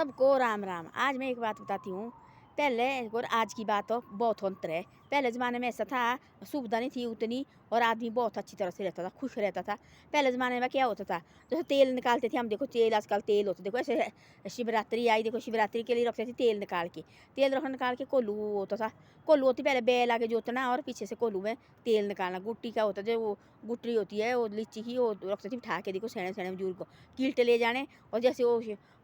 सबको राम राम। आज मैं एक बात बताती हूँ। पहले और आज की बात तो बहुत अंतर है। पहले ज़माने में ऐसा था, सुविधा नहीं थी उतनी और आदमी बहुत अच्छी तरह से रहता था, खुश रहता था। पहले ज़माने में क्या होता था, जैसे तेल निकालते थे हम, देखो तेल आजकल तेल होता, देखो ऐसे शिवरात्रि आई, देखो शिवरात्रि के लिए रखते थे तेल निकाल के, तेल रख निकाल के कोल्हू होता था। कोल्हू होती पहले बैल आगे जोतना और पीछे से कोल्हू में तेल निकालना। गुट्टी का होता जो वो गुटरी होती है वो लीची की, वो रखते थे बिठा के, देखो सैने सैने बुजुर्ग को कील्ट ले जाने और जैसे वो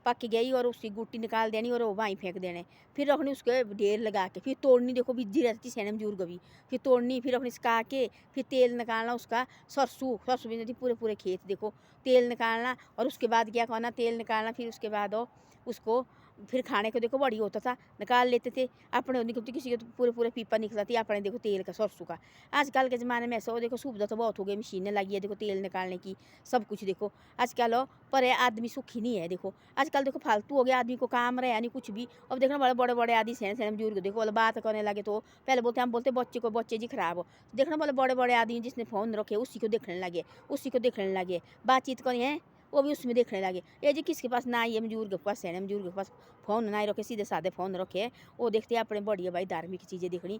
पक गई और उसकी गुट्टी निकाल देनी और वो वहीं फेंक देने। फिर रखनी उसके ढेर लगा के, फिर तोड़नी, देखो बिज्जी रहती सैने बुजुर्ग भी, फिर तोड़नी, फिर रखनी सुखा के, फिर तेल निकालना उसका। सरसों सरसों भी पूरे पूरे खेत देखो तेल निकालना। और उसके बाद क्या करना, तेल निकालना, फिर उसके बाद उसको फिर खाने को देखो बड़ी होता था, निकाल लेते थे अपने, निकलती किसी के तो पूरे पूरे पीपा निकला थी अपने, देखो तेल का सरसों का। आजकल के ज़माने में ऐसा हो, देखो सुविधा तो बहुत हो गई, मशीनें लगी है देखो तेल निकालने की, सब कुछ देखो आजकल हो। पर आदमी सुखी नहीं है देखो आजकल, देखो फालतू हो गया, आदमी को काम रहे नहीं कुछ भी। अब देखना बड़े बड़े बड़े आदमी सैन सैन बुजुर्ग देखो वाला बात करने लगे तो पहले बोलते हम बोलते बच्चे को, बच्चे जी खराब हो। देखना बोले बड़े बड़े आदमी जिसने फ़ोन रखे उसी को देखने लगे, उसी को देखने लगे, बातचीत करी है वो भी उसमें देखने लगे। ये जी किसके पास ना ये बुजुर्ग के पास, सैन बुजुर्ग के पास फ़ोन ना रखे, सीधे साधे फ़ोन रखे, वो देखते हैं अपने बढ़िया भाई धार्मिक चीज़ें देखनी,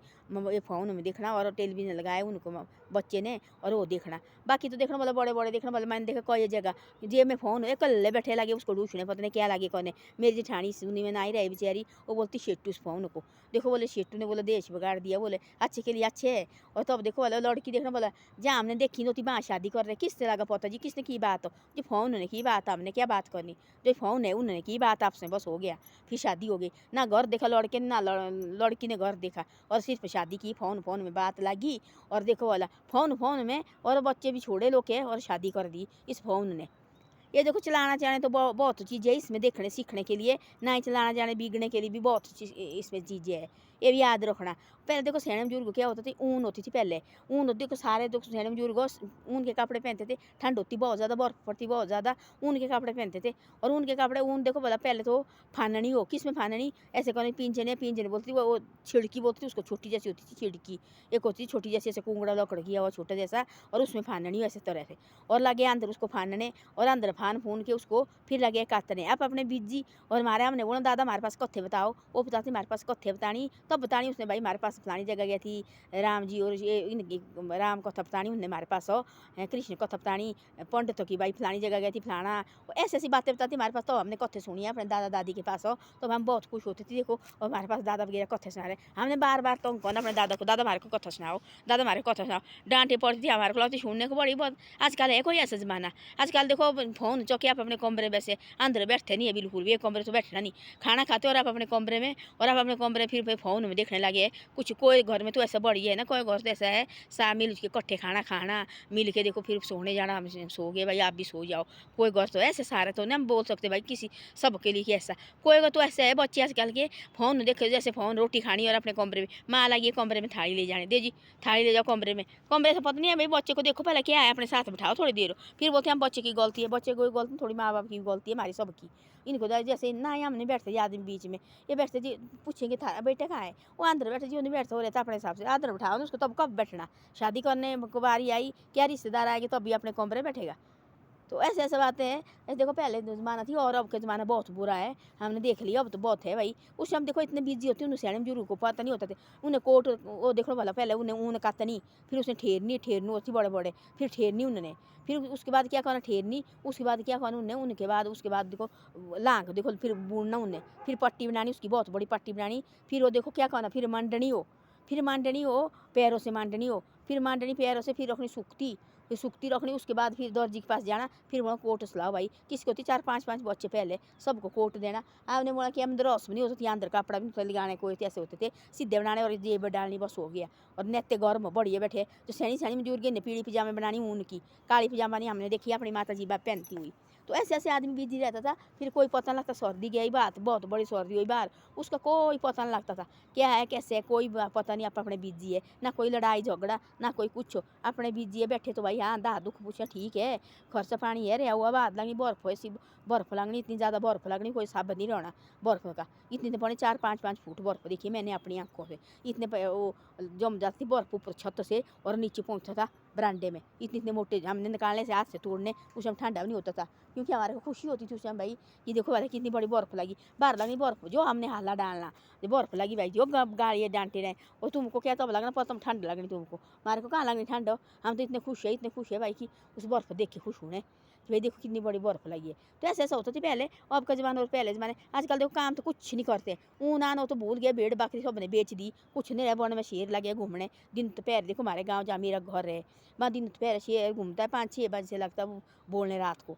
ये फ़ोन में देखना और टेलीविज़न लगाए उनको बच्चे ने और वो देखना। बाकी तो देखना मतलब बड़े बड़े देखना मतलब मैंने देखा कई जगह जेब में फ़ोन है, कल्ले बैठे लगे उसको ढूंढने, पता नहीं क्या लगे कौन। मेरी जेठानी सुनी में ना ही रही बेचारी, वो बोलती शेट्टू उस फ़ोन को देखो, बोले शेट्टू ने बोला देश बिगाड़ दिया, बोले अच्छे के लिए अच्छे है। और तब देखो बोला लड़की देखना बोला जहाँ हमने देखी नोती वहाँ शादी कर रहे, किससे लगा पता जी किसने की बात हो, जो फ़ोन ने की बात, हमने क्या बात करनी, जो फ़ोन है उन्होंने की बात आपसे, बस हो गया, फिर शादी हो गई। ना घर देखा लड़के ने, ना लड़की ने घर देखा, और सिर्फ शादी की, फ़ोन फ़ोन में बात लगी और देखो वाला फ़ोन फ़ोन में, और बच्चे भी छोड़े लोग के और शादी कर दी इस फ़ोन ने। ये देखो चलाना जाने तो बहुत चीज़ें है इसमें देखने सीखने के लिए, ना ही चलाना जाने बिगड़ने के लिए भी बहुत इसमें चीज़ें है, ये भी याद रखना। पहले देखो सैने बुजुर्ग क्या होता थी, ऊन होती थी पहले, ऊन होती, देखो सारे देखो सैने बुजुर्ग ऊन के कपड़े पहनते थे, ठंड होती बहुत ज़्यादा, बर्फ़ पड़ती बहुत ज़्यादा, ऊन के कपड़े पहनते थे। और ऊन के कपड़े, ऊन देखो बोला पहले तो फाननी हो, किस में फाननी, ऐसे कौन पिंजने, पिंजने बोलती वो छिड़की बोलती थी उसको, छोटी जैसी होती थी छिड़की, एक होती थी छोटी जैसी, ऐसे कुंगड़ा लकड़ किया हुआ छोटा जैसा, और उसमें फाननी ऐसे तरह से, और लगे अंदर उसको फानने, और अंदर फान फून के उसको फिर लगे काटने। अब अपने बिजी और हमारे हमने बोला दादा हमारे पास कत्थे बताओ, वो बताती हमारे पास कत्थे बतानी, तब बतानी उसने भाई हमारे पास फलानी जगह गई थी राम जी, और ये इनकी राम कथा बतानी उनने हमारे पास हो, कृष्ण कथा बतानी पंडितों की, भाई फलानी जगह गई थी फलाना, ऐसी ऐसी बातें बताती हमारे पास। तो हमने कत्थे सुनी है अपने दादा दादी के पास हो, तो हम बहुत खुश होते थे देखो, और हमारे पास दादा वगैरह कत्थे सुना रहे। हमने बार बार तो कौन अपने दादा को, दादा हमारे को कथा सुनाओ, दादा हमारे को कथा सुनाओ, डांटे पड़ती थी हमारे को, सुनने को बड़ी बहुत। आजकल है कोई ऐसा ज़माना, आजकल देखो फ़ोन चौके आप अपने कमरे में से अंदर बैठते नहीं है बिल्कुल भी, एक कमरे तो बैठना नहीं, खाना खाते और आप अपने कमरे में, और आप अपने कमरे फिर फ़ोन में देखने लगे। कुछ कोई घर में तो ऐसा बड़ी है ना, कोई घर तो ऐसा है सा मिल के इकट्ठे खाना खाना, मिल के देखो फिर सोने जाना, हम सो गए भाई आप भी सो जाओ। कोई घर तो ऐसे सारे तो नहीं हम बोल सकते भाई किसी सबके लिए कि ऐसा, कोई घर तो ऐसा है बच्चे आजकल के फ़ोन देखे, जैसे फ़ोन रोटी खानी और अपने कमरे में माँ लगी कमरे में थाली ले जाने, दे जी थाली ले जाओ कमरे में, कमरे से पता नहीं है भाई बच्चे को देखो पहले क्या है, अपने साथ बिठाओ थोड़ी देर, फिर बोलते हैं हम बच्चे की गलती है, बच्चे कोई गलती थोड़ी, माँ बाप की गलती है हमारी सबकी। इनको जैसे ना ही हम नहीं बैठते जी आदमी बीच में, ये बैठते जी पूछेंगे था बेटे कहाँ है, वो अंदर बैठे जी, उन्हें बैठते हो रहता अपने हिसाब से, अंदर बैठाओ उसको, तब कब बैठना, शादी करने को बारी आई, क्या रिश्तेदार आएंगे तब भी अपने कमरे बैठेगा। तो ऐसे ऐसे बातें हैं। ऐसे देखो पहले ज़माना थी और अब का ज़माना बहुत बुरा है, हमने देख लिया, अब तो बहुत है भाई। उस टाइम देखो इतने बिजी होते उन्हें सियाने बुजुर्ग को पता नहीं होता थे, उन्हें कोट वो देखो भला पहले उन्हें ऊन कातनी, फिर उसने ठेरनी, ठेरनी होती बड़े बड़े, फिर ठेरनी उन्होंने, फिर उसके बाद क्या करना ठेरनी, उसके बाद क्या करना उन्हें, उसके बाद देखो लांग देखो, फिर बुनना उन्हें, फिर पट्टी बनानी उसकी बहुत बड़ी पट्टी बनानी, फिर वो देखो क्या करना, फिर मंडनी हो, फिर मांडनी हो पैरों से, मांडनी हो, फिर मांडनी पैरों से, फिर रखनी सूखती, फिर सूखती रखनी, उसके बाद फिर दर्जी के पास जाना, फिर वहाँ कोट सिलाओ भाई, किसको होती 4-5 बच्चे पहले सबको कोट देना। आपने बोला कि अंदर रस भी नहीं होती थी, अंदर कपड़ा भी नहीं लगाने को ऐसे होते थे, सीधे बनाने और जेब डालनी, बस हो गया। और नेते गर्म बढ़िया बैठे, जो सैनी सैनी बुजुर्ग ने पीली पजामे बनानी ऊन की, काली पजामा नहीं हमने देखी अपनी माता जी बाप पहनती हुई। तो ऐसे ऐसे आदमी बिजी रहता था, फिर कोई पता नहीं लगता, सर्दी गई बात बहुत बड़ी सर्दी हुई बाहर, उसका कोई पता नहीं लगता था क्या है कैसे है, कोई पता नहीं, आप अपने बिजी है, ना कोई लड़ाई झगड़ा ना कोई कुछ, अपने बिजी है बैठे तो भाई हाँ दा दुख पूछा ठीक है, खर्चा पानी है रे हुआ बात लगनी, बर्फ ऐसी बर्फ लगनी, इतनी ज़्यादा बर्फ लगनी, कोई साबित नहीं रहना बर्फ का, इतनी तो पड़े 4-5 फुट बर्फ देखी मैंने अपनी आंखों से, इतने वो जम जाती बर्फ ऊपर छत से और नीचे पहुँचता था बरामदे में, इतने इतने मोटे हमने निकालने से, हाथ से तोड़ने, उस समय ठंडा भी नहीं होता था, क्योंकि हमारे को खुशी होती थी उस समय भाई कि देखो भाई कितनी बड़ी बर्फ़ लगी, बाहर लगी बर्फ़, जो हमने हल्ला डालना, जो बर्फ़ लगी भाई, जो गाड़ी डांटे रहे, और तुमको क्या तब लगना, पर तुम ठंड लगनी तुमको, हमारे को कहाँ लगनी ठंड, हम तो इतने खुश है भाई कि उस बर्फ़ देख के खुश होने कि भाई देखो कितनी बड़ी बर्फ़ लगी है। तो ऐसे ऐसा होता था पहले, अब का ज़माना और पहले ज़माने, आजकल देखो काम तो कुछ नहीं करते, ऊन आनो तो भूल गए, भेड़ बकरी सब ने बेच दी, कुछ नहीं रहा, वन में शेर लगे घूमने, दिन दोपहर देखो हमारे गाँव जहाँ मेरा घर है, वहाँ दिन दोपहर शेर घूमता है, 5-6 बजे से लगता है बोलने रात को,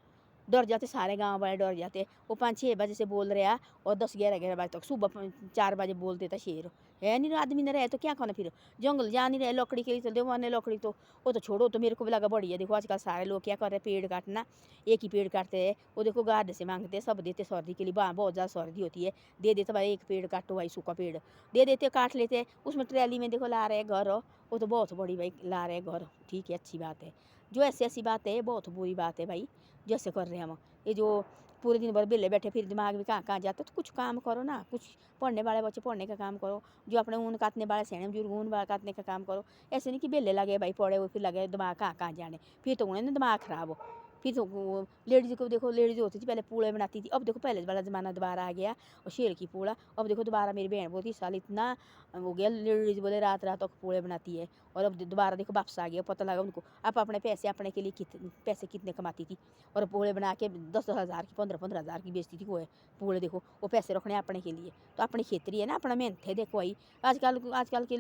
डर जाते सारे गांव वाले, डर जाते, वो 5-6 बजे से बोल रहा और 10-11 बजे तक, सुबह 4 बजे बोल देता शेर, है नहीं आदमी न रहे तो क्या करना, फिर जंगल जा नहीं रहे, लकड़ी के लिए चलते वन लकड़ी तो वो तो छोड़ो, तो मेरे को भी लगा बढ़िया, देखो आजकल सारे लोग क्या कर रहे हैं, पेड़ काटना, एक ही पेड़ काटते हैं, वो देखो गार्ड से मांगते हैं, सब देते सर्दी के लिए, बहुत ज़्यादा सर्दी होती है, दे देते भाई एक पेड़ काटो भाई, सूखा पेड़ दे देते, काट लेते, उसमें ट्रैली में देखो ला रहे घर, वो तो बहुत बड़ी भाई ला रहे घर, ठीक है, अच्छी बात है, जो ऐसी ऐसी बात है बहुत बुरी बात है भाई, जैसे कर रहे हैं हम, ये जो पूरे दिन भर बेले बैठे, फिर दिमाग भी कहाँ कहाँ जाता, तो कुछ काम करो ना, कुछ पढ़ने वाले बच्चे पढ़ने का काम करो, जो अपने ऊन काटने वाले सैने बुजुर्ग ऊन काटने का काम करो, ऐसे नहीं कि बेले लगे भाई पढ़े हुए, फिर लगे दिमाग कहाँ कहाँ जाने, फिर तो उन्हें ना दिमाग खराब हो, फिर तो लेडीज़ को देखो, लेडीज़ होती थी पहले पूड़े बनाती थी, अब देखो पहले वाला ज़माना दोबारा आ गया, और शेर की पूड़ा, अब देखो दोबारा मेरी बहन बोलती साल इतना हो गया, लेडीज़ बोले रात रात तक पूड़े बनाती है, और अब दोबारा देखो वापस आ गया, पता लगा उनको, अब अपने पैसे अपने के लिए पैसे कितने कमाती थी, और पूड़े बना के 10-10 हज़ार की, 15-15 हज़ार की बेचती थी वो है पूड़े, देखो वो पैसे रखने अपने के लिए, तो अपनी खेती है ना, अपना मेहनत है, देखो भाई आजकल आजकल के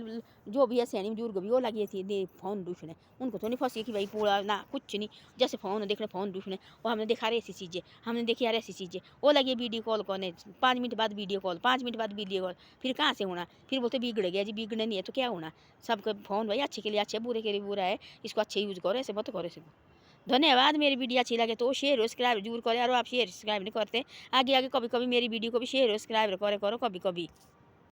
जो भी है सैनी बुजुर्ग भी वो लगे थे दे फ़ोन दूसने, उनको तो नहीं फंसी कि भाई पूड़ा ना कुछ नहीं, जैसे फ़ोन देखने फ़ोन दूसने, और हमने देखा रहे ऐसी चीज़ें, हमने देखी यार ऐसी चीज़ें, वो लगे वीडियो कॉल करने, 5 मिनट बाद वीडियो कॉल, 5 मिनट बाद वीडियो कॉल, फिर कहाँ से होना, फिर बोलते बिगड़ गया जी, बिगड़ने नहीं है तो क्या होना, सबका फ़ोन भाई अच्छे के लिए अच्छा है, बुरे के लिए बुरा है, इसको अच्छे यूज़ करो, ऐसे मत करो ऐसे। धन्यवाद, मेरी वीडियो अच्छी लगे तो शेयर सब्सक्राइब जरूर करें, और आप शेयर सब्सक्राइब नहीं करते, आगे आगे कभी कभी मेरी वीडियो को भी शेयर सब्सक्राइब करें करो कभी कभी।